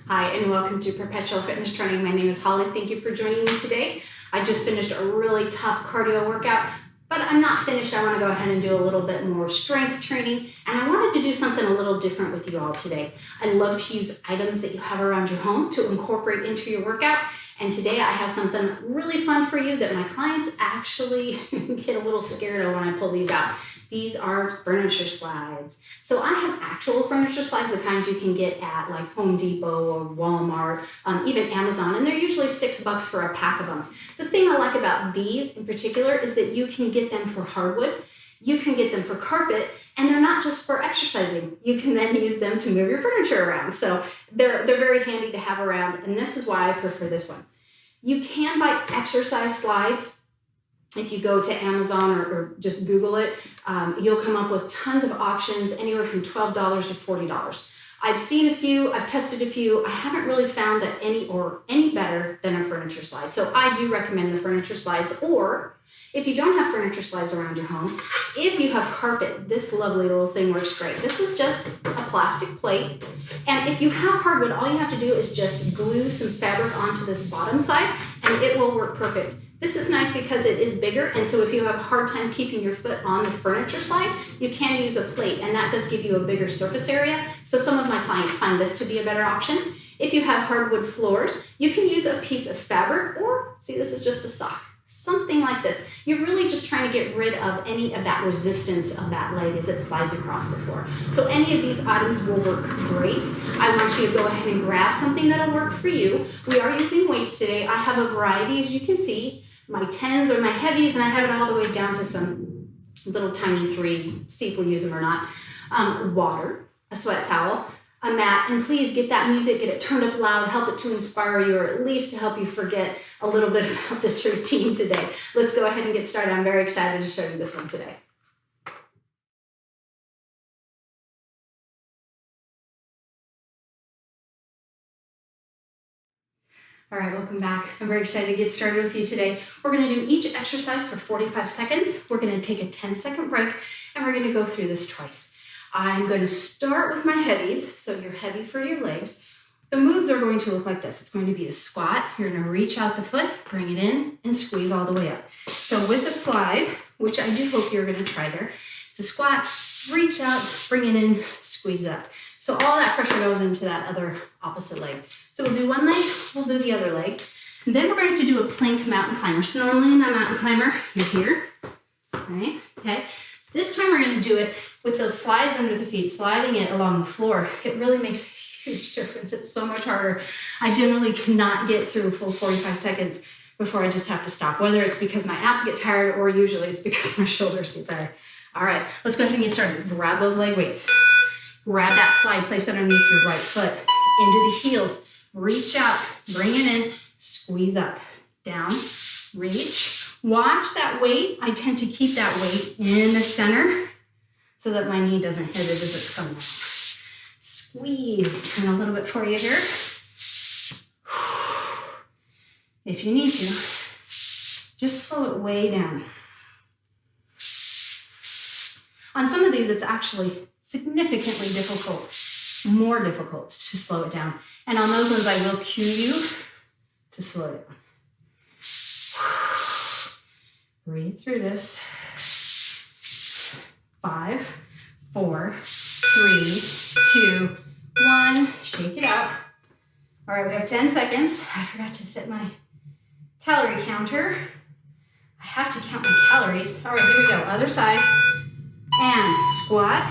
Hi, and welcome to Perpetual Fitness Training. My name is Holly. Thank you for joining me today. I just finished a really tough cardio workout, but I'm not finished. I want to go ahead and do a little bit more strength training, and I wanted to do something a little different with you all today. I love to use items that you have around your home to incorporate into your workout, and today I have something really fun for you that my clients actually get a little scared of when I pull these out. These are furniture slides. So I have actual furniture slides, the kinds you can get at like Home Depot or Walmart, even Amazon, and they're usually $6 for a pack of them. The thing I like about these in particular is that you can get them for hardwood, you can get them for carpet, and they're not just for exercising. You can then use them to move your furniture around. So they're very handy to have around, and this is why I prefer this one. You can buy exercise slides. If you go to Amazon or just Google it, you'll come up with tons of options, anywhere from $12 to $40. I've seen a few, I've tested a few. I haven't really found that any better than a furniture slide. So I do recommend the furniture slides, or if you don't have furniture slides around your home, if you have carpet, this lovely little thing works great. This is just a plastic plate. And if you have hardwood, all you have to do is just glue some fabric onto this bottom side and it will work perfect. This is nice because it is bigger, and so if you have a hard time keeping your foot on the furniture slide, you can use a plate, and that does give you a bigger surface area. So some of my clients find this to be a better option. If you have hardwood floors, you can use a piece of fabric, or see, this is just a sock, something like this. You're really just trying to get rid of any of that resistance of that leg as it slides across the floor. So any of these items will work great. I want you to go ahead and grab something that'll work for you. We are using weights today. I have a variety, as you can see. My 10s or my heavies, and I have it all the way down to some little tiny 3s, see if we'll use them or not. Water, a sweat towel, a mat, and please get that music, get it turned up loud, help it to inspire you, or at least to help you forget a little bit about this routine today. Let's go ahead and get started. I'm very excited to show you this one today. All right, welcome back. I'm very excited to get started with you today. We're going to do each exercise for 45 seconds. We're going to take a 10-second break, and we're going to go through this twice. I'm going to start with my heavies, so you're heavy for your legs. The moves are going to look like this. It's going to be a squat. You're going to reach out the foot, bring it in, and squeeze all the way up. So with the slide, which I do hope you're going to try there, it's a squat, reach out, bring it in, squeeze up. So all that pressure goes into that other opposite leg. So we'll do one leg, we'll do the other leg. And then we're going to do a plank mountain climber. So normally in a mountain climber, you're here, right? Okay. This time we're going to do it with those slides under the feet, sliding it along the floor. It really makes a huge difference. It's so much harder. I generally cannot get through a full 45 seconds before I just have to stop, whether it's because my abs get tired or usually it's because my shoulders get tired. All right, let's go ahead and get started. Grab those leg weights. Grab that slide, place it underneath your right foot, into the heels, reach out, bring it in, squeeze up, down, reach. Watch that weight. I tend to keep that weight in the center so that my knee doesn't hit it as it's coming up. Squeeze, turn a little bit for you here. If you need to, just slow it way down. On some of these, it's actually significantly difficult, more difficult to slow it down. And on those ones, I will cue you to slow it down. Breathe through this. 5, 4, 3, 2, 1. Shake it out. All right, we have 10 seconds. I forgot to set my calorie counter. I have to count my calories. All right, here we go. Other side. And squat.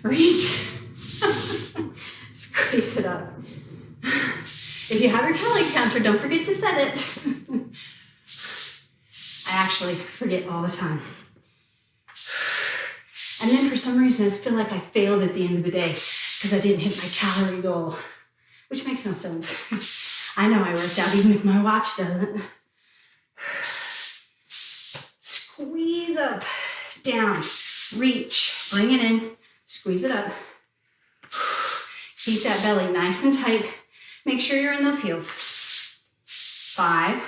Reach. Squeeze it up. If you have your calorie counter, don't forget to set it. I actually forget all the time. And then for some reason, I feel like I failed at the end of the day because I didn't hit my calorie goal, which makes no sense. I know I worked out even if my watch doesn't. Squeeze up, down, reach, bring it in. Squeeze it up. Keep that belly nice and tight. Make sure you're in those heels. 5.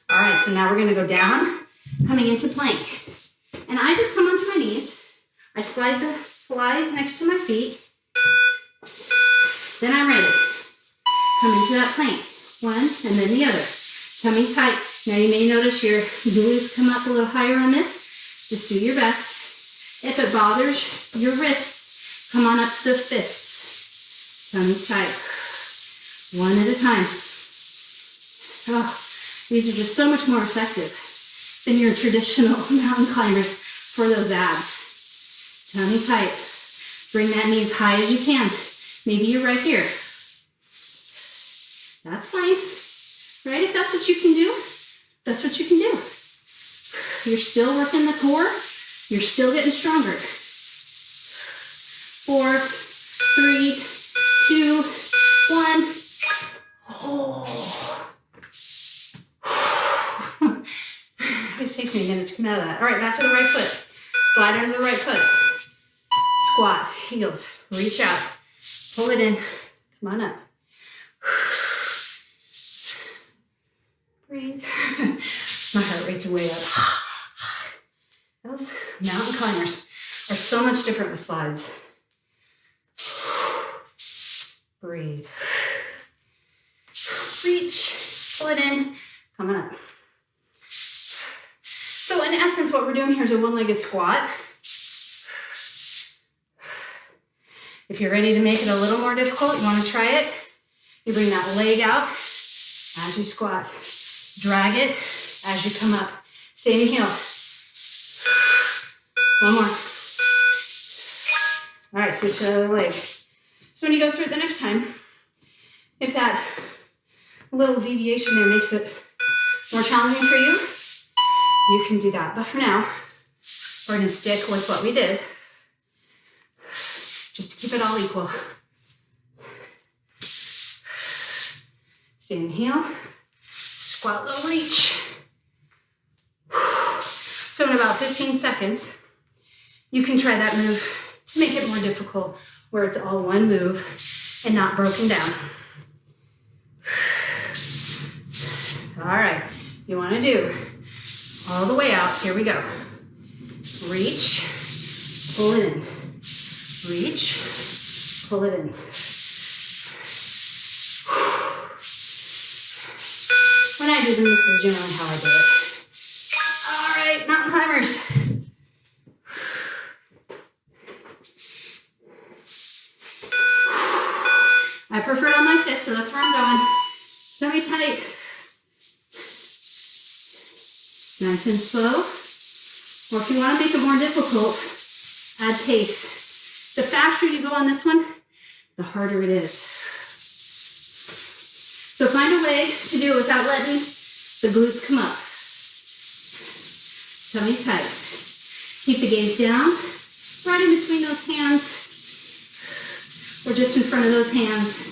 All right, so now we're going to go down, coming into plank. And I just come onto my knees. I slide the slides next to my feet. Then I'm ready. Come into that plank. One and then the other. Tummy tight. Now you may notice your glutes come up a little higher on this. Just do your best. If it bothers your wrists, come on up to the fists. Tummy tight. One at a time. Oh, these are just so much more effective than your traditional mountain climbers for those abs. Tummy tight. Bring that knee as high as you can. Maybe you're right here. That's fine. Right? If that's what you can do, that's what you can do. You're still working the core. You're still getting stronger. 4, 3, 2, 1. Oh. It just takes me a minute to come out of that. All right, back to the right foot. Slide under the right foot. Squat, heels, reach out. Pull it in. Come on up. Breathe. My heart rate's way up. Those mountain climbers are so much different with slides. Breathe. Reach. Pull it in. Come on up. So in essence, what we're doing here is a one-legged squat. If you're ready to make it a little more difficult, you want to try it. You bring that leg out as you squat. Drag it as you come up. Stay in heel. One more. All right, switch to the other leg. So when you go through it the next time, if that little deviation there makes it more challenging for you, you can do that. But for now, we're going to stick with what we did, just to keep it all equal. Stay in heel. Squat, low reach. So in about 15 seconds, you can try that move to make it more difficult, where it's all one move and not broken down. All right, you want to do all the way out. Here we go. Reach, pull it in. Reach, pull it in. When I do them, this is generally how I do it. All right, mountain climbers. I prefer it on my fist, so that's where I'm going. Tummy tight. Nice and slow. Or if you want to make it more difficult, add pace. The faster you go on this one, the harder it is. So find a way to do it without letting the glutes come up. Tummy tight. Keep the gaze down, right in between those hands, or just in front of those hands.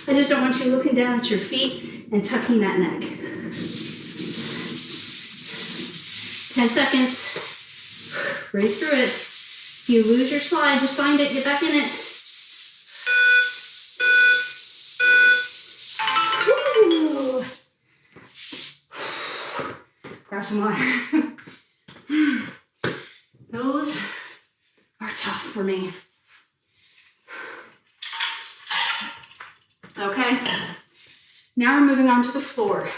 I just don't want you looking down at your feet and tucking that neck. 10 seconds. Breathe through it. If you lose your slide, just find it, get back in it. Woo. Grab some water. Those are tough for me. Okay, now we're moving on to the floor.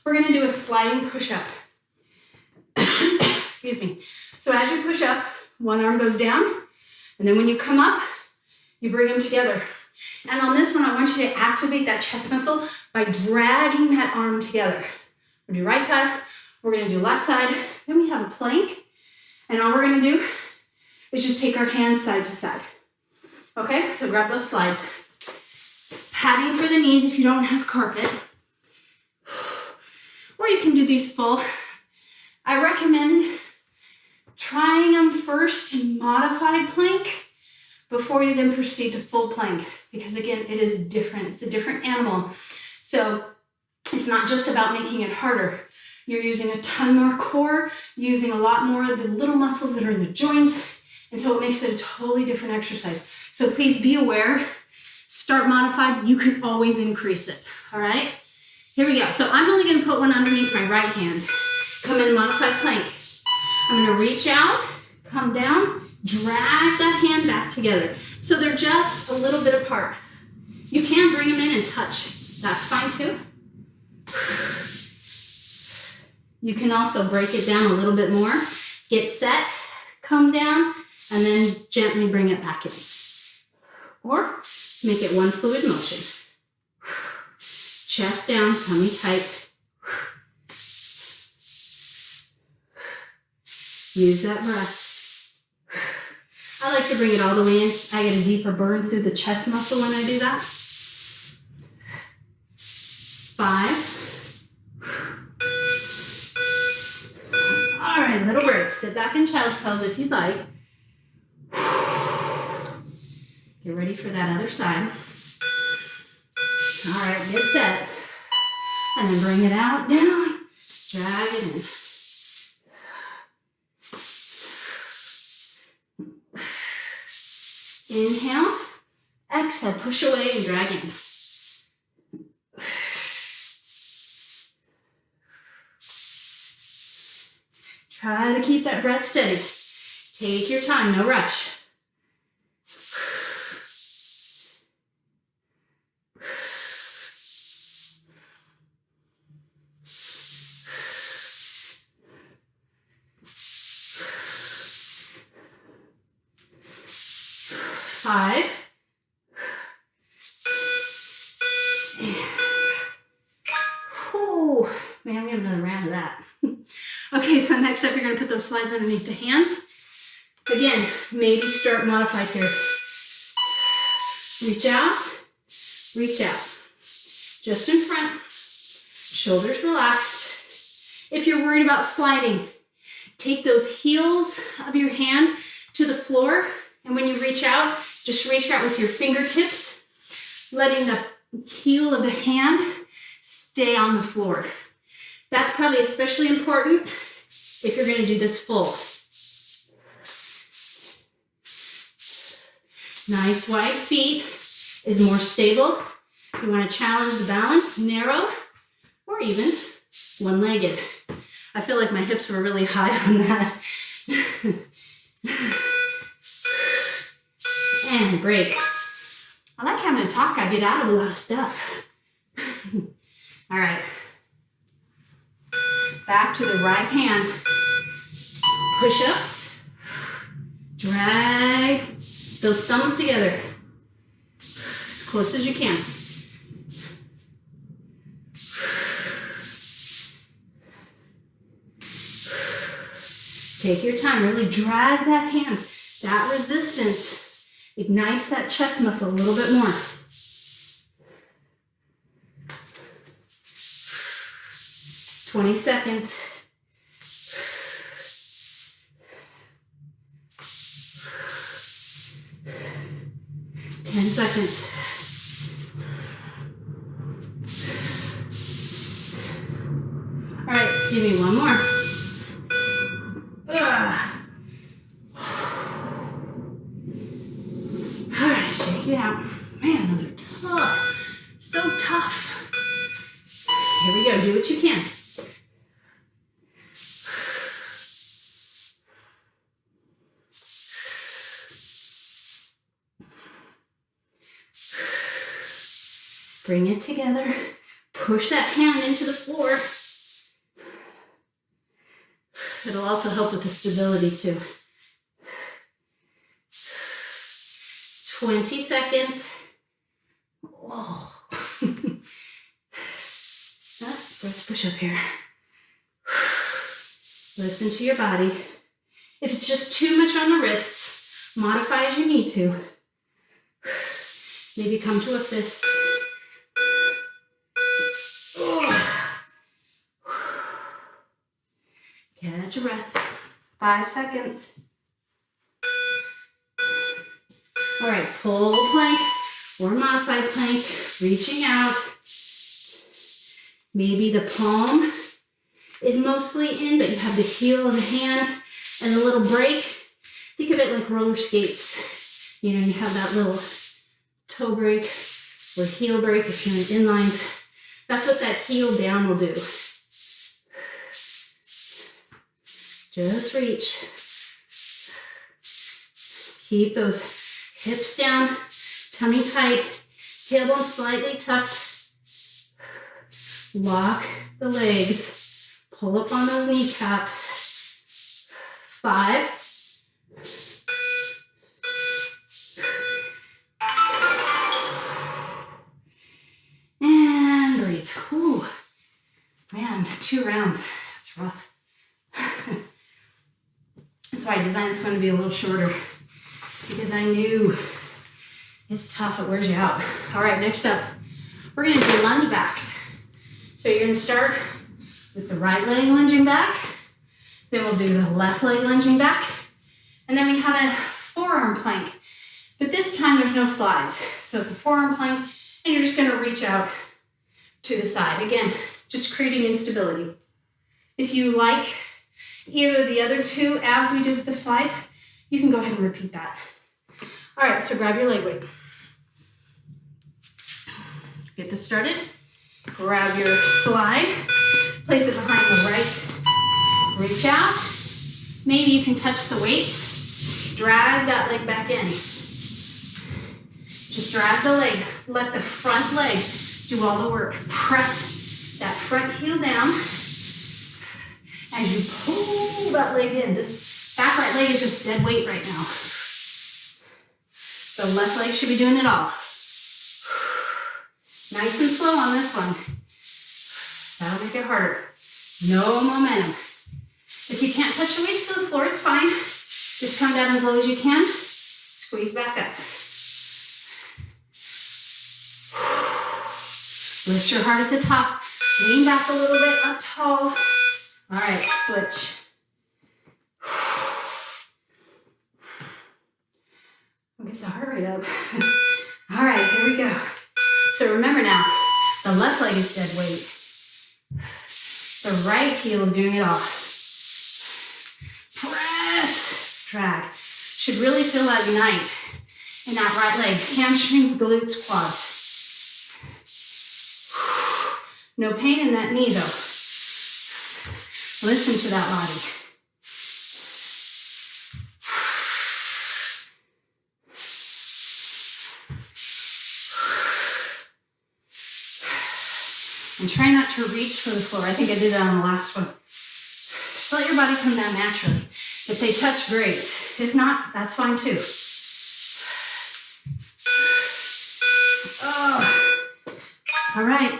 We're gonna do a sliding push-up. Excuse me. So as you push up, one arm goes down, and then when you come up, you bring them together. And on this one, I want you to activate that chest muscle by dragging that arm together. We're gonna do right side, we're gonna do left side, then we have a plank, and all we're gonna do is just take our hands side to side. Okay, so grab those slides. Padding for the knees if you don't have carpet. Or you can do these full. I recommend trying them first in modified plank before you then proceed to full plank, because again, it is different. It's a different animal. So it's not just about making it harder. You're using a ton more core, using a lot more of the little muscles that are in the joints, and so it makes it a totally different exercise. So please be aware. Start modified, you can always increase it, all right? Here we go. So I'm only gonna put one underneath my right hand. Come in modified plank. I'm gonna reach out, come down, Drag that hand back together. So they're just a little bit apart. You can bring them in and touch. That's fine too. You can also break it down a little bit more. Get set, come down, and then gently bring it back in. Or make it one fluid motion. Chest down, tummy tight. Use that breath. I like to bring it all the way in. I get a deeper burn through the chest muscle when I do that. 5. All right, little break. Sit back in child's pose if you'd like. Get ready for that other side. All right, get set. And then bring it out, down. Drag it in. Inhale. Exhale, push away and drag in. Try to keep that breath steady. Take your time, no rush. Five. Oh, man, we have another round of that. Okay, so next up, you're going to put those slides underneath the hands. Again, maybe start modified here. Reach out, reach out. Just in front, shoulders relaxed. If you're worried about sliding, take those heels of your hand to the floor, and when you reach out, just reach out with your fingertips, letting the heel of the hand stay on the floor. That's probably especially important if you're going to do this full. Nice wide feet is more stable. You want to challenge the balance, narrow, or even one-legged. I feel like my hips were really high on that. And break. I like having a talk. I get out of a lot of stuff. All right. Back to the right hand. Push-ups. Drag those thumbs together as close as you can. Take your time. Really drag that hand. That resistance ignites that chest muscle a little bit more. "20 seconds. "10 seconds. All right, give me one more. All right, shake it out. Man, those are tough. So tough. Here we go. Do what you can. Bring it together. Push that hand into the floor. It'll also help with the stability too. 20 seconds. Whoa. Let's push up here. Listen to your body. If it's just too much on the wrists, modify as you need to. Maybe come to a fist. Catch a breath. 5 seconds. All right, full plank or modified plank, reaching out. Maybe the palm is mostly in, but you have the heel of the hand and a little break. Think of it like roller skates. You know, you have that little toe break or heel break if you're in inlines. That's what that heel down will do. Just reach. Keep those hips down, tummy tight, tailbone slightly tucked. Lock the legs. Pull up on those kneecaps. 5. And breathe. Whew. Man, 2 rounds. That's rough. That's why I designed this one to be a little shorter, because I knew it's tough, it wears you out. All right, next up, we're gonna do lunge backs. So you're gonna start with the right leg lunging back, then we'll do the left leg lunging back, and then we have a forearm plank. But this time there's no slides. So it's a forearm plank, and you're just gonna reach out to the side. Again, just creating instability. If you like either of the other 2 abs we did with the slides, you can go ahead and repeat that. All right, so grab your leg weight. Get this started. Grab your slide, place it behind the right, reach out. Maybe you can touch the weights, drag that leg back in. Just drag the leg, let the front leg do all the work. Press that front heel down as you pull that leg in. This back right leg is just dead weight right now. The left leg should be doing it all. Nice and slow on this one. That'll make it harder. No momentum. If you can't touch the waist to the floor, it's fine. Just come down as low as you can. Squeeze back up. Lift your heart at the top. Lean back a little bit, up tall. All right, switch. Get the heart rate up. All right, here we go. So remember now, the left leg is dead weight. The right heel is doing it all. Press, drag. Should really feel that ignite in that right leg. Hamstring, glutes, quads. No pain in that knee though. Listen to that body. And try not to reach for the floor. I think I did that on the last one. Just let your body come down naturally. If they touch, great. If not, that's fine too. Oh. All right.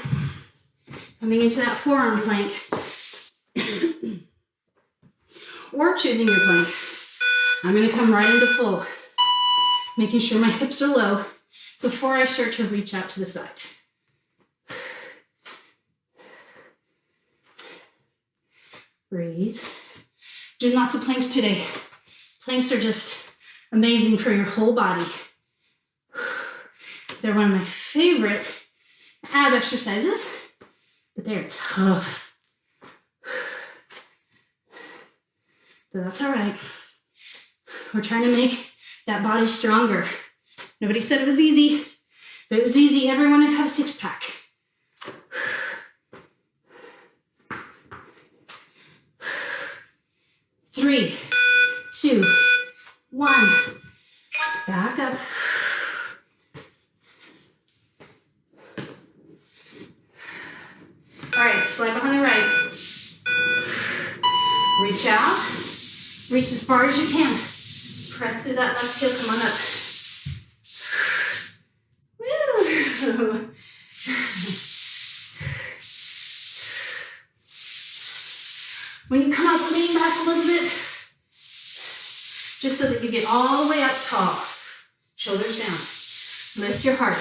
Coming into that forearm plank. Or choosing your plank. I'm gonna come right into full. Making sure my hips are low before I start to reach out to the side. Breathe. Doing lots of planks today. Planks are just amazing for your whole body. They're one of my favorite ab exercises, but they're tough. But that's all right. We're trying to make that body stronger. Nobody said it was easy. If it was easy, everyone would have a 6-pack. Three, 2, 1. Back up. All right, slide behind the right. Reach out. Reach as far as you can. Press through that left heel. Come on up. Woo! When you come up, lean back a little bit, just so that you get all the way up tall. Shoulders down. Lift your heart.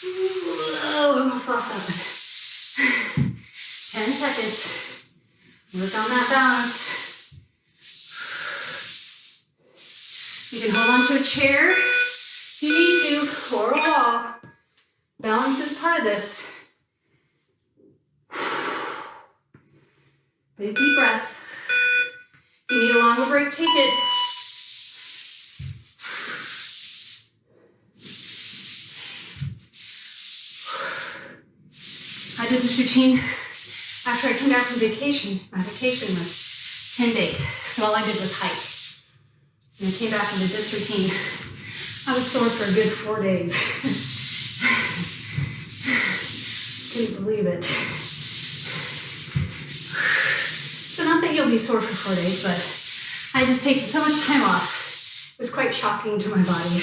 Whoa, almost lost that one. 10 seconds. Work on that balance. You can hold on to a chair if you need to, or a wall. Balance is part of this. Big deep breaths. If you need a longer break, take it. I did this routine after I came back from vacation, my vacation was 10 days. So all I did was hike. And I came back and did this routine. I was sore for a good 4 days. Couldn't believe it. So not that you'll be sore for 4 days, but I just taken so much time off. It was quite shocking to my body.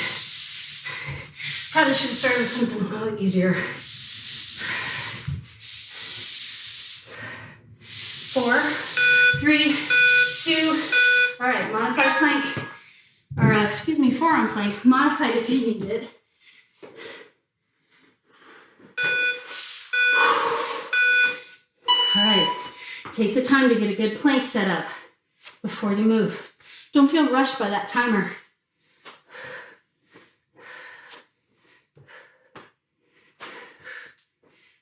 Probably should have started with something a little easier. 4, 3, 2. All right, modified plank, or forearm plank, modified if you need it. All right, take the time to get a good plank set up before you move. Don't feel rushed by that timer.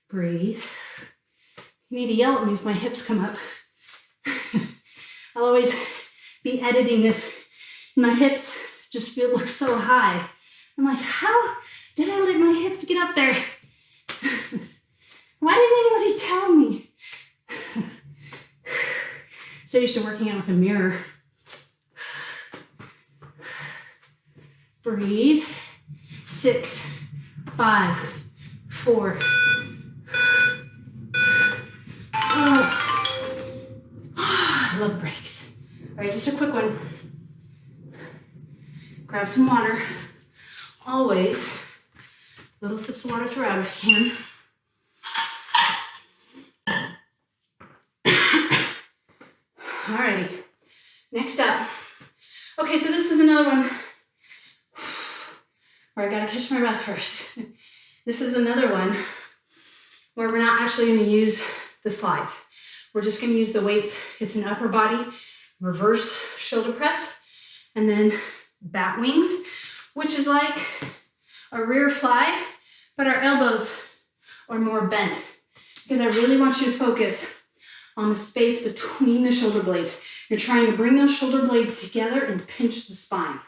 Breathe. You need to yell at me if my hips come up. I'll always be editing this. My hips just look so high. I'm like, how did I let my hips get up there? Why didn't anybody tell me? So used to working out with a mirror. Breathe. 6, 5, 4. I love breaks. All right, just a quick one. Grab some water. Always little sips of water throughout if you can. Alrighty, next up. Okay, so this is another one where I gotta catch my breath first. This is another one where we're not actually gonna use the slides. We're just gonna use the weights. It's an upper body, reverse shoulder press, and then bat wings, which is like a rear fly, but our elbows are more bent because I really want you to focus on the space between the shoulder blades. You're trying to bring those shoulder blades together and pinch the spine,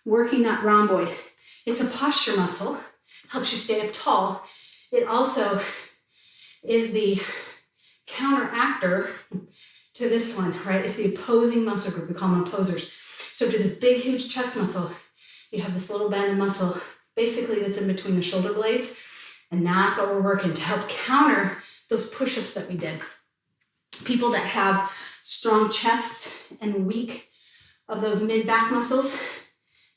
working that rhomboid. It's a posture muscle, helps you stay up tall. It also is the counteractor to this one, right? It's the opposing muscle group. We call them opposers. So to this big, huge chest muscle, you have this little band of muscle, basically that's in between the shoulder blades. And that's what we're working to help counter those push-ups that we did. People that have strong chests and weak of those mid-back muscles,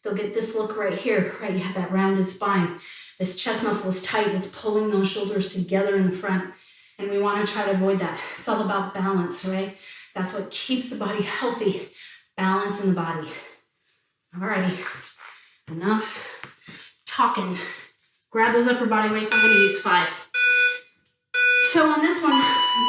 they'll get this look right here, right? You have that rounded spine. This chest muscle is tight. It's pulling those shoulders together in the front. And we want to try to avoid that. It's all about balance, right? That's what keeps the body healthy. Balance in the body. Alrighty, enough talking. Grab those upper body weights. I'm going to use 5s. So on this one,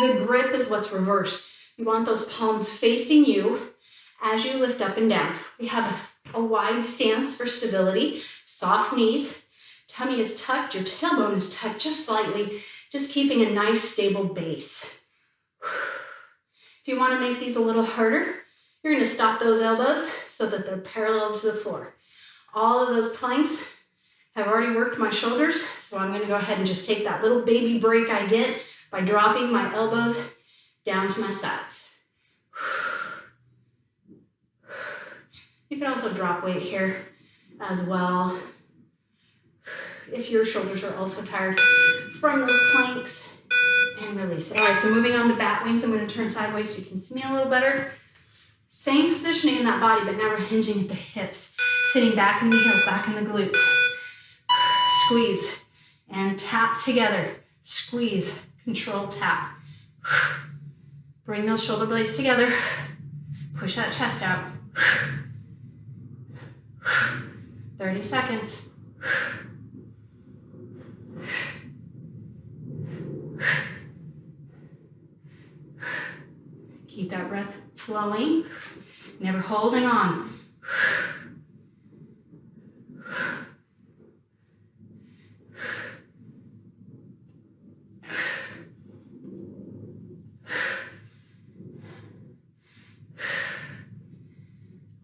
the grip is what's reversed. You want those palms facing you as you lift up and down. We have a wide stance for stability, soft knees, tummy is tucked, your tailbone is tucked just slightly, just keeping a nice stable base. If you want to make these a little harder, you're going to stop those elbows so that they're parallel to the floor. All of those planks have already worked my shoulders, so I'm going to go ahead and just take that little baby break I get by dropping my elbows down to my sides. You can also drop weight here as well if your shoulders are also tired from those planks, and release. All right, so moving on to bat wings, I'm going to turn sideways so you can see me a little better. Same positioning in that body, but now we're hinging at the hips, sitting back in the heels, back in the glutes. Squeeze and tap together. Squeeze, control, tap. Bring those shoulder blades together. Push that chest out. 30 seconds. Keep that breath flowing, never holding on.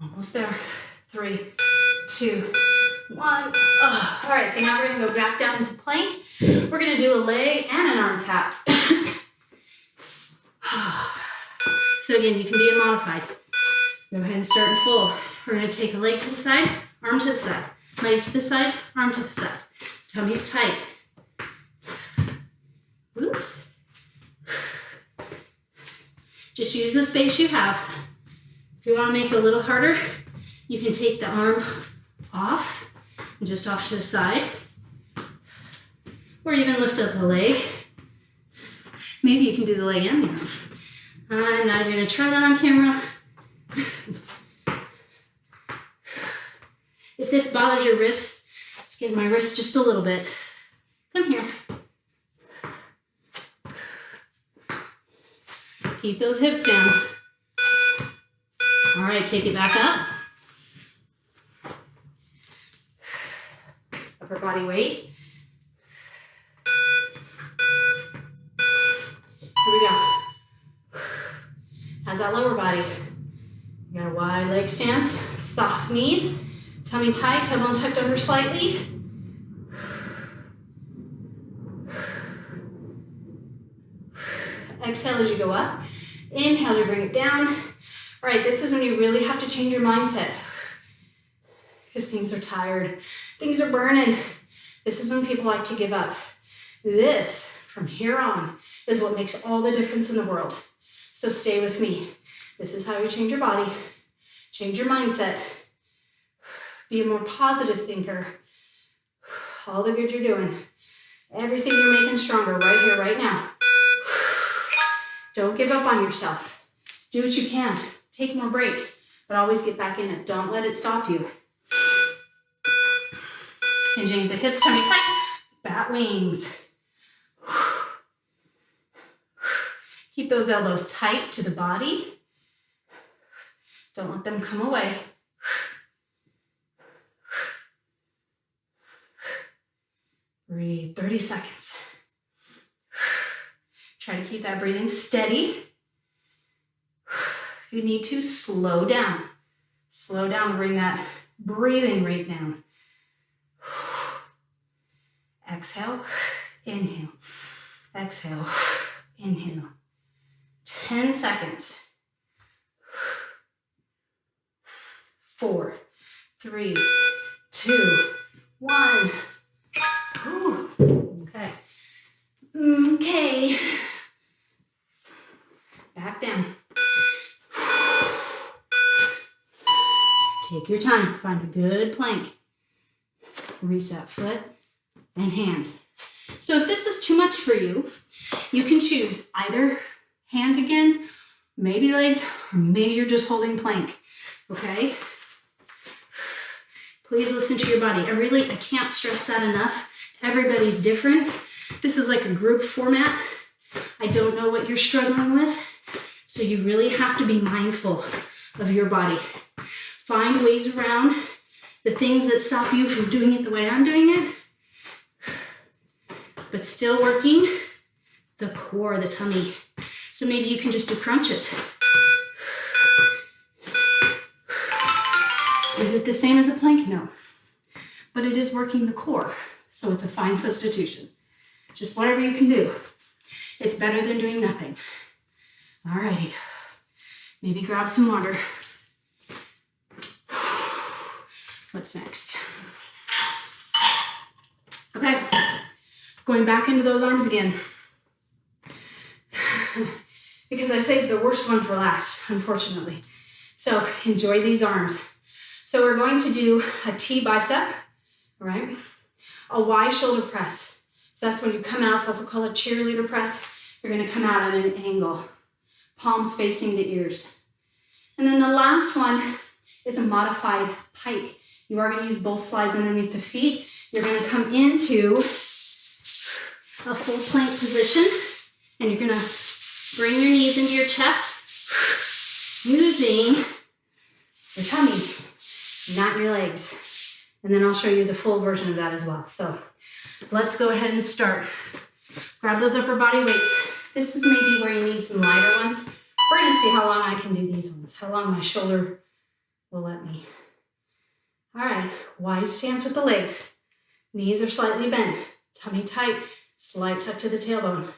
Almost there. 3, 2, 1. Oh. All right, so now we're gonna go back down into plank. We're gonna do a leg and an arm tap. So again, you can be a modified. Go ahead and start in full. We're going to take a leg to the side, arm to the side, leg to the side, arm to the side. Tummy's tight. Oops. Just use the space you have. If you want to make it a little harder, you can take the arm off and just off to the side. Or even lift up the leg. Maybe you can do the leg and the arm. I'm not going to try that on camera. If this bothers your wrist, let's give my wrist just a little bit. Come here. Keep those hips down. All right, take it back up. Upper body weight. Here we go. How's that lower body? You got a wide leg stance, soft knees, tummy tight, tailbone tucked under slightly. Exhale as you go up. Inhale to bring it down. All right, this is when you really have to change your mindset because things are tired. Things are burning. This is when people like to give up. This, from here on, is what makes all the difference in the world. So stay with me. This is how you change your body, change your mindset, be a more positive thinker. All the good you're doing, everything you're making stronger right here, right now. Don't give up on yourself. Do what you can. Take more breaks, but always get back in it. Don't let it stop you. Hinging the hips, tummy tight, bat wings. Keep those elbows tight to the body. Don't let them come away. Breathe 30 seconds. Try to keep that breathing steady. If you need to, slow down. Slow down, bring that breathing rate down. Exhale, inhale. Exhale, inhale. 10 seconds. 4, 3, 2, 1. Ooh, okay. Okay. Back down. Take your time. Find a good plank. Reach that foot and hand. So if this is too much for you, you can choose either hand again, maybe legs, or maybe you're just holding plank, okay? Please listen to your body. I can't stress that enough. Everybody's different. This is like a group format. I don't know what you're struggling with, so you really have to be mindful of your body. Find ways around the things that stop you from doing it the way I'm doing it, but still working the core, the tummy. So maybe you can just do crunches. Is it the same as a plank? No. But it is working the core, so it's a fine substitution. Just whatever you can do. It's better than doing nothing. Alrighty. Maybe grab some water. What's next? Okay. Going back into those arms again. Because I saved the worst one for last, unfortunately. So enjoy these arms. So we're going to do a T bicep, all right? A Y shoulder press. So that's when you come out. It's also called a cheerleader press. You're going to come out at an angle, palms facing the ears. And then the last one is a modified pike. You are going to use both slides underneath the feet. You're going to come into a full plank position, and you're going to bring your knees into your chest using your tummy, not your legs. And then I'll show you the full version of that as well. So let's go ahead and start. Grab those upper body weights. This is maybe where you need some lighter ones. We're going to see how long I can do these ones, how long my shoulder will let me. All right, wide stance with the legs. Knees are slightly bent, tummy tight, slight tuck to the tailbone.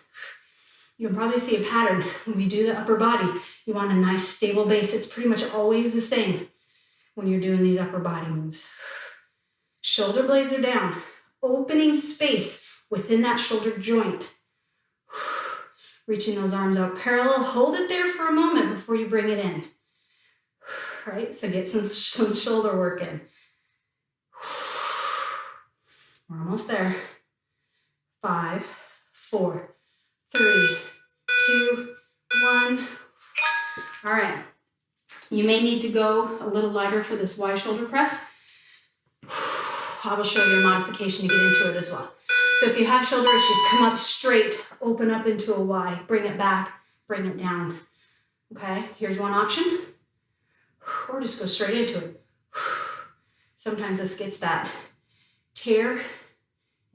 You'll probably see a pattern when we do the upper body. You want a nice stable base. It's pretty much always the same when you're doing these upper body moves. Shoulder blades are down, opening space within that shoulder joint. Reaching those arms out parallel. Hold it there for a moment before you bring it in. Right? So get some shoulder work in. We're almost there. 5, 4, 3, 2, 1. All right. You may need to go a little lighter for this wide shoulder press. I will show you a modification to get into it as well. So if you have shoulder issues, come up straight, open up into a Y, bring it back, bring it down. Okay, here's one option. Or just go straight into it. Sometimes this gets that tear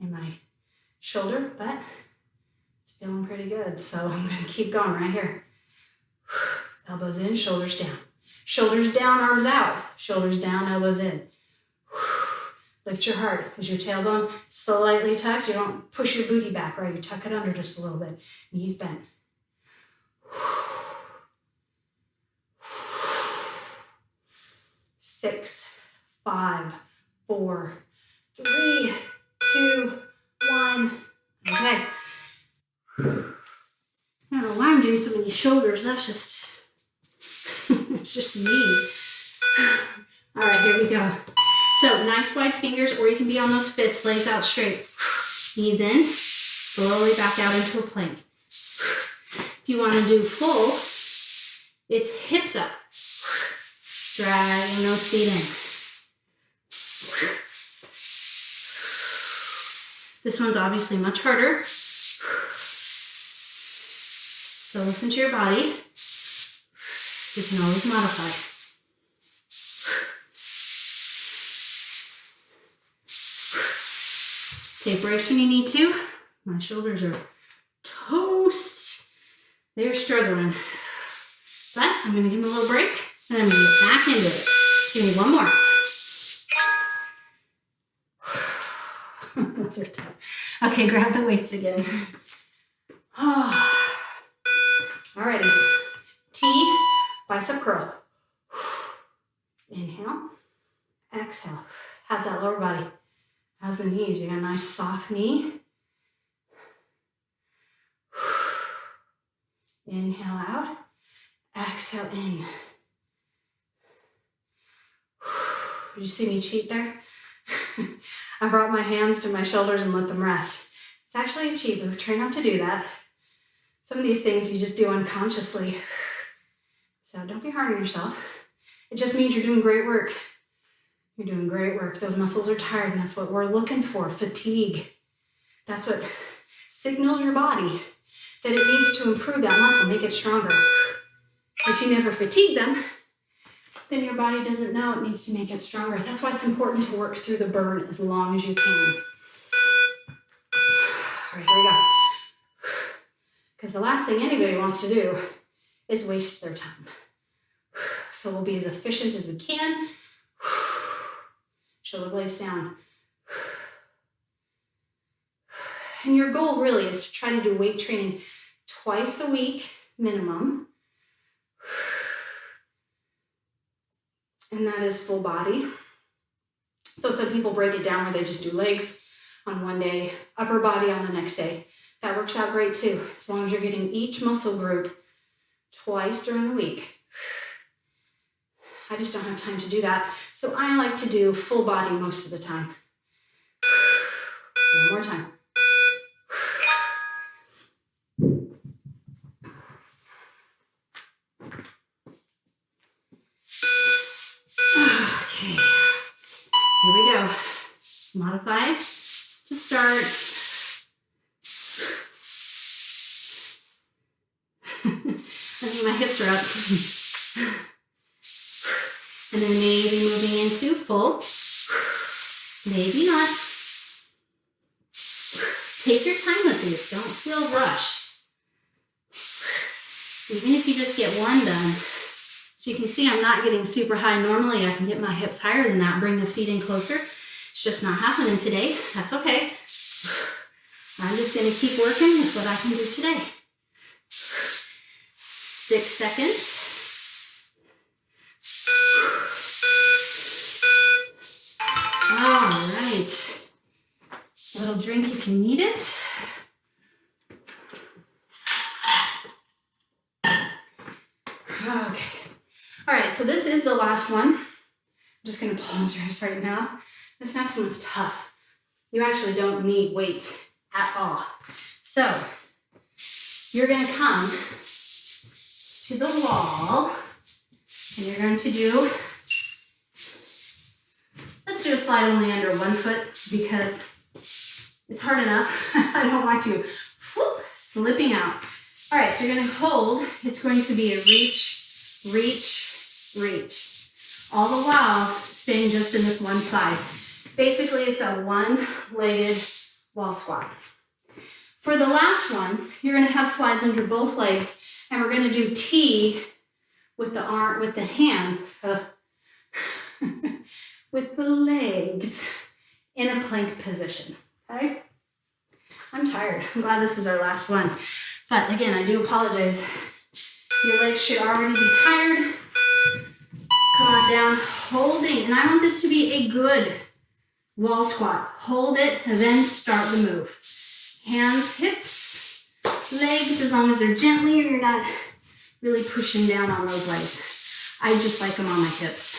in my shoulder, but it's feeling pretty good. So I'm gonna keep going right here. Elbows in, shoulders down. Shoulders down, arms out. Shoulders down, elbows in. Lift your heart. Is your tailbone slightly tucked? You don't push your booty back, right? You tuck it under just a little bit. Knees bent. 6, 5, 4, 3, 2, 1. Okay. I don't know why I'm doing so many shoulders. That's just, it's just me. All right, here we go. So nice wide fingers, or you can be on those fists, legs out straight. Knees in, slowly back out into a plank. If you want to do full, it's hips up. Dragging those feet in. This one's obviously much harder. So listen to your body. You can always modify. Take breaks when you need to. My shoulders are toast. They're struggling. But I'm going to give them a little break and I'm going to get back into it. Give me one more. Those are tough. Okay, grab the weights again. Alrighty. T, bicep curl. Inhale. Exhale. How's that lower body? How's the knees? You got a nice soft knee. Inhale out. Exhale in. Did you see me cheat there? I brought my hands to my shoulders and let them rest. It's actually a cheat move. Try not to do that. Some of these things you just do unconsciously. So don't be hard on yourself. It just means you're doing great work. You're doing great work. Those muscles are tired, and that's what we're looking for, fatigue. That's what signals your body that it needs to improve that muscle, make it stronger. If you never fatigue them, then your body doesn't know it needs to make it stronger. That's why it's important to work through the burn as long as you can. All right, here we go. Because the last thing anybody wants to do is waste their time. So we'll be as efficient as we can. Shoulder blades down. And your goal really is to try to do weight training twice a week minimum. And that is full body. So some people break it down where they just do legs on one day, upper body on the next day. That works out great too, as long as you're getting each muscle group twice during the week. I just don't have time to do that. So I like to do full body most of the time. One more time. Okay, here we go. Modify to start. I think my hips are up. And then maybe moving into full. Maybe not. Take your time with these. Don't feel rushed. Even if you just get one done. So you can see I'm not getting super high. Normally I can get my hips higher than that, bring the feet in closer. It's just not happening today. That's okay. I'm just going to keep working with what I can do today. 6 seconds. All right. A little drink if you need it. Okay. All right, so this is the last one. I'm just gonna apologize right now. This next one is tough. You actually don't need weights at all. So you're gonna come to the wall and you're going to do, let's do a slide only under 1 foot because it's hard enough. I don't want you whoop, slipping out. All right, so you're gonna hold. It's going to be a reach, reach, reach. All the while staying just in this one side. Basically, it's a one-legged wall squat. For the last one, you're gonna have slides under both legs, and we're gonna do T with the arm, with the hand, with the legs in a plank position, okay? I'm tired. I'm glad this is our last one. But again, I do apologize. Your legs should already be tired. Come on down, holding. And I want this to be a good wall squat. Hold it, and then start the move. Hands, hips, legs, as long as they're gently, you're not really pushing down on those legs. I just like them on my hips.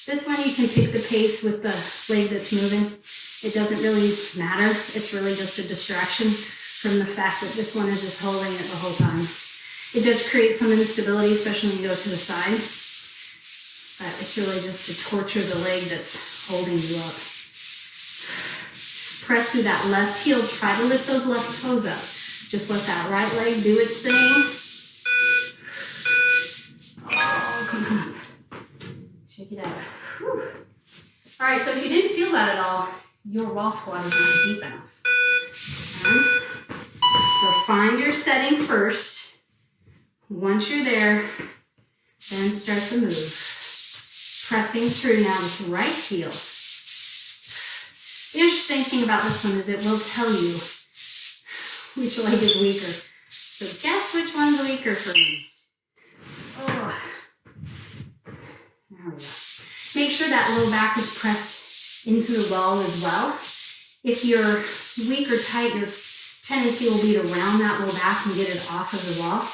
This one, you can pick the pace with the leg that's moving. It doesn't really matter. It's really just a distraction from the fact that this one is just holding it the whole time. It does create some instability, especially when you go to the side. But it's really just to torture the leg that's holding you up. Press through that left heel. Try to lift those left toes up. Just let that right leg do its thing. Oh, come on. Shake it out. Whew. All right, so if you didn't feel that at all, your wall squat is not deep enough. Okay. So find your setting first. Once you're there, then start the move. Pressing through now with the right heel. The interesting thing about this one is it will tell you which leg is weaker. So guess which one's weaker for me. Oh, there we go. Make sure that low back is pressed into the wall as well. If you're weak or tight, your tendency will be to round that low back and get it off of the wall.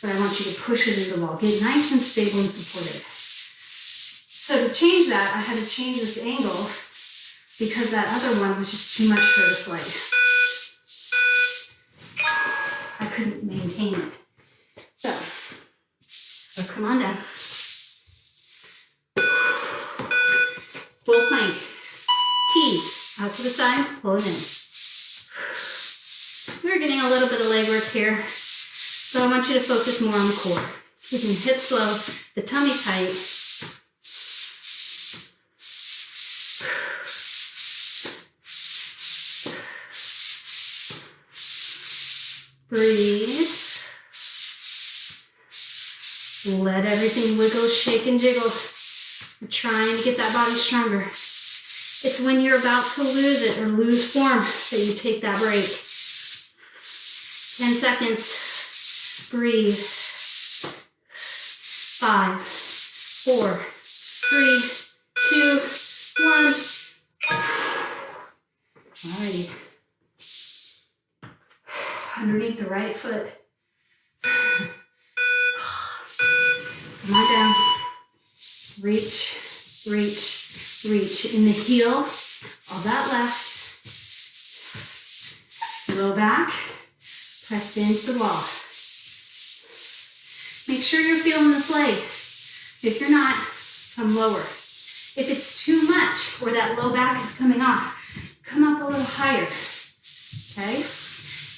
But I want you to push it into the wall. Get nice and stable and supported. So to change that, I had to change this angle because that other one was just too much for this leg. I couldn't maintain it. So let's come on down. Full plank. T, out to the side, pull it in. We're getting a little bit of leg work here. So I want you to focus more on the core. Keeping the hips low, the tummy tight. Breathe. Let everything wiggle, shake, and jiggle. We're trying to get that body stronger. It's when you're about to lose it or lose form that you take that break. 10 seconds. Breathe. 5, 4, 3, 2, 1. Alrighty. Underneath the right foot. Come on down. Reach, reach, reach. In the heel of that left. Low back. Press into the wall. Make sure you're feeling this leg. If you're not, come lower. If it's too much or that low back is coming off, come up a little higher. Okay?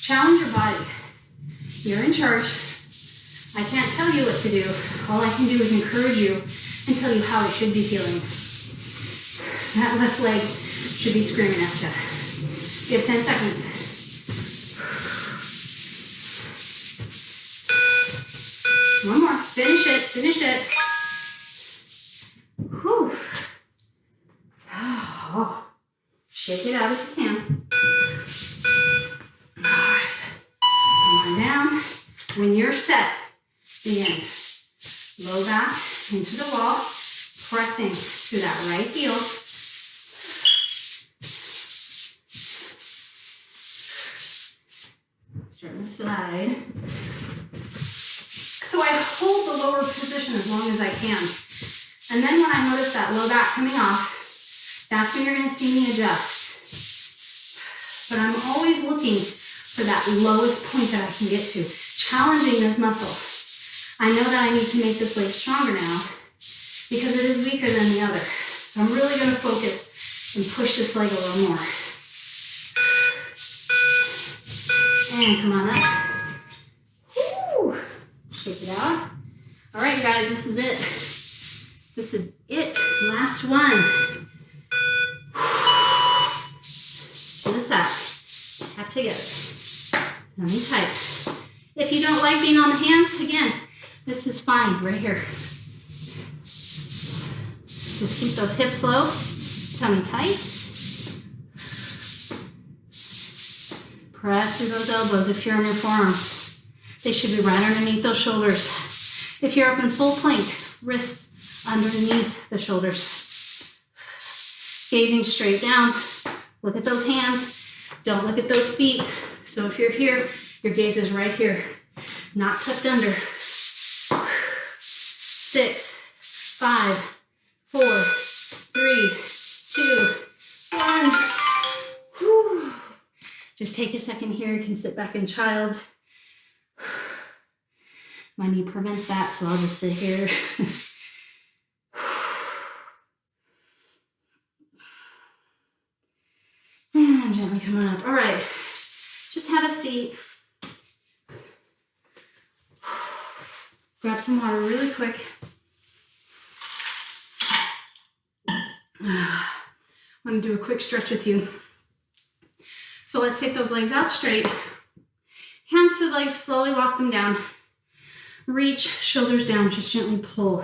Challenge your body. You're in charge. I can't tell you what to do. All I can do is encourage you and tell you how it should be feeling. That left leg should be screaming at you. You have 10 seconds. One more. Finish it. Finish it. Whew. Oh. Shake it out if you can. All right. Come on down. When set. Again, low back into the wall, pressing through that right heel. Starting to slide. So I hold the lower position as long as I can. And then when I notice that low back coming off, that's when you're going to see me adjust. But I'm always looking for that lowest point that I can get to, challenging this muscle. I know that I need to make this leg stronger now because it is weaker than the other. So I'm really going to focus and push this leg a little more. And come on up. Woo. Shake it out. All right, guys, this is it. This is it. Last one. To the side. Tap together. Tummy tight. If you don't like being on the hands, again, this is fine right here. Just keep those hips low. Tummy tight. Press through those elbows if you're on your forearms. They should be right underneath those shoulders. If you're up in full plank, wrists underneath the shoulders. Gazing straight down. Look at those hands. Don't look at those feet. So if you're here, your gaze is right here, not tucked under. 6, 5, 4, 3, 2, 1. Whew. Just take a second here. You can sit back in child's. My knee prevents that, so I'll just sit here. And gently come on up. All right, just have a seat. Grab some water really quick. I'm going to do a quick stretch with you. So let's take those legs out straight. Hands to the legs, slowly walk them down. Reach, shoulders down, just gently pull.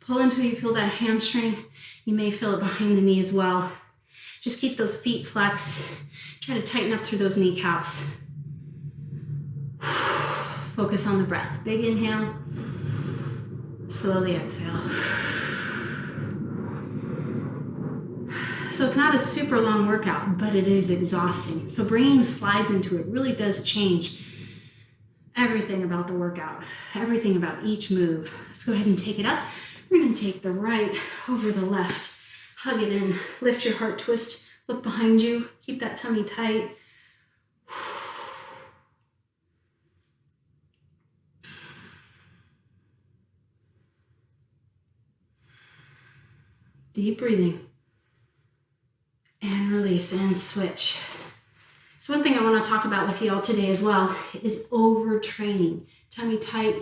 Pull until you feel that hamstring. You may feel it behind the knee as well. Just keep those feet flexed. Try to tighten up through those kneecaps. Focus on the breath. Big inhale. Slowly exhale. So it's not a super long workout, but it is exhausting. So bringing the slides into it really does change everything about the workout, everything about each move. Let's go ahead and take it up. We're going to take the right over the left. Hug it in. Lift your heart, twist. Look behind you. Keep that tummy tight. Deep breathing. And release and switch. So one thing I want to talk about with you all today as well is overtraining. Tummy tight,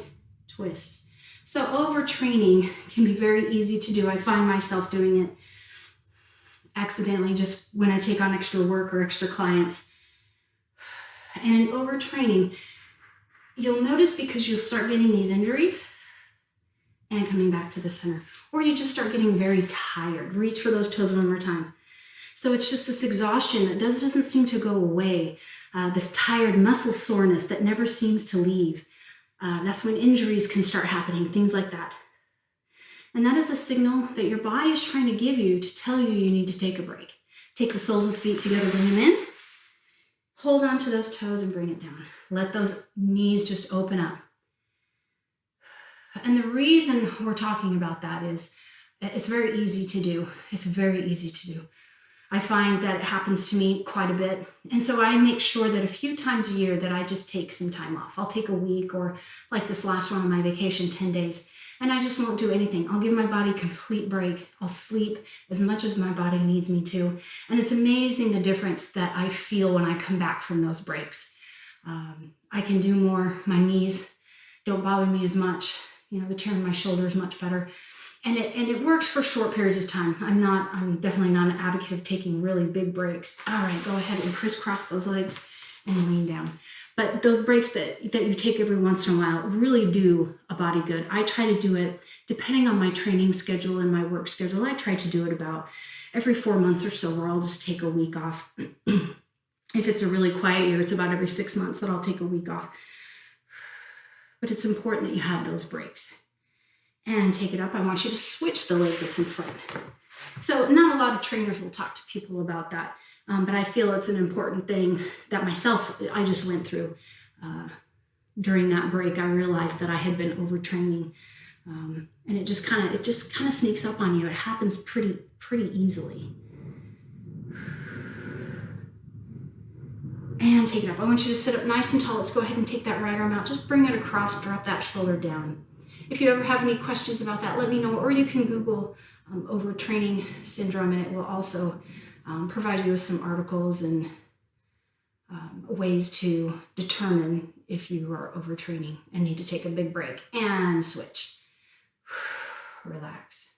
twist. So overtraining can be very easy to do. I find myself doing it accidentally just when I take on extra work or extra clients. And in overtraining, you'll notice because you'll start getting these injuries and coming back to the center. Or you just start getting very tired. Reach for those toes one more time. So it's just this exhaustion that doesn't seem to go away. This tired muscle soreness that never seems to leave. That's when injuries can start happening, things like that. And that is a signal that your body is trying to give you to tell you need to take a break. Take the soles of the feet together, bring them in. Hold on to those toes and bring it down. Let those knees just open up. And the reason we're talking about that is it's very easy to do. It's very easy to do. I find that it happens to me quite a bit. And so I make sure that a few times a year that I just take some time off. I'll take a week or like this last one on my vacation, 10 days. And I just won't do anything. I'll give my body a complete break. I'll sleep as much as my body needs me to. And it's amazing the difference that I feel when I come back from those breaks. I can do more. My knees don't bother me as much. You know, the tear in my shoulder is much better. And it works for short periods of time. I'm definitely not an advocate of taking really big breaks. All right, go ahead and crisscross those legs and lean down. But those breaks that you take every once in a while really do a body good. I try to do it depending on my training schedule and my work schedule. I try to do it about every 4 months or so, where I'll just take a week off. If it's a really quiet year, it's about every 6 months that I'll take a week off. but it's important that you have those breaks. And take it up. I want you to switch the leg that's in front. So not a lot of trainers will talk to people about that, but I feel it's an important thing that I just went through. During that break, I realized that I had been overtraining, and it just kind of sneaks up on you. It happens pretty easily. And take it up. I want you to sit up nice and tall. Let's go ahead and take that right arm out. Just bring it across, drop that shoulder down. If you ever have any questions about that, let me know, or you can Google overtraining syndrome, and it will also provide you with some articles and ways to determine if you are overtraining and need to take a big break. And switch. Relax.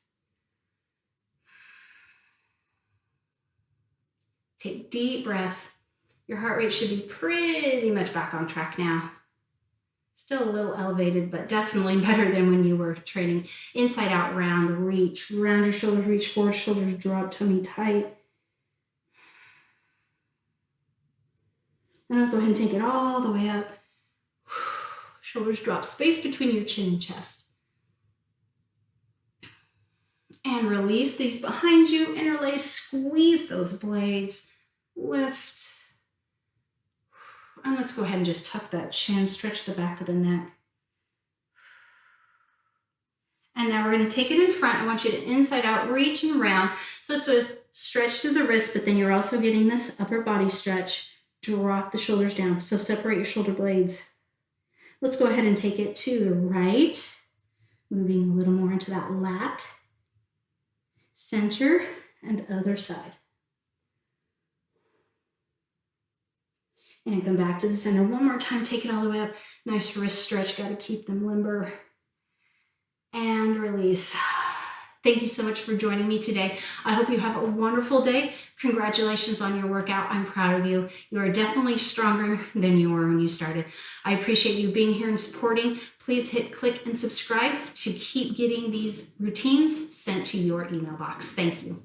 Take deep breaths. Your heart rate should be pretty much back on track now. Still a little elevated, but definitely better than when you were training. Inside out round, reach. Round your shoulders, reach forward, shoulders drop, tummy tight. And let's go ahead and take it all the way up. Shoulders drop, space between your chin and chest. And release these behind you, interlace, squeeze those blades, lift. And let's go ahead and just tuck that chin, stretch the back of the neck. And now we're going to take it in front. I want you to inside out, reach and round. So it's a stretch through the wrist, but then you're also getting this upper body stretch. Drop the shoulders down. So separate your shoulder blades. Let's go ahead and take it to the right. Moving a little more into that lat. Center and other side. And come back to the center. One more time, take it all the way up. Nice wrist stretch, got to keep them limber. And release. Thank you so much for joining me today. I hope you have a wonderful day. Congratulations on your workout. I'm proud of you. You are definitely stronger than you were when you started. I appreciate you being here and supporting. Please hit click and subscribe to keep getting these routines sent to your email box. Thank you.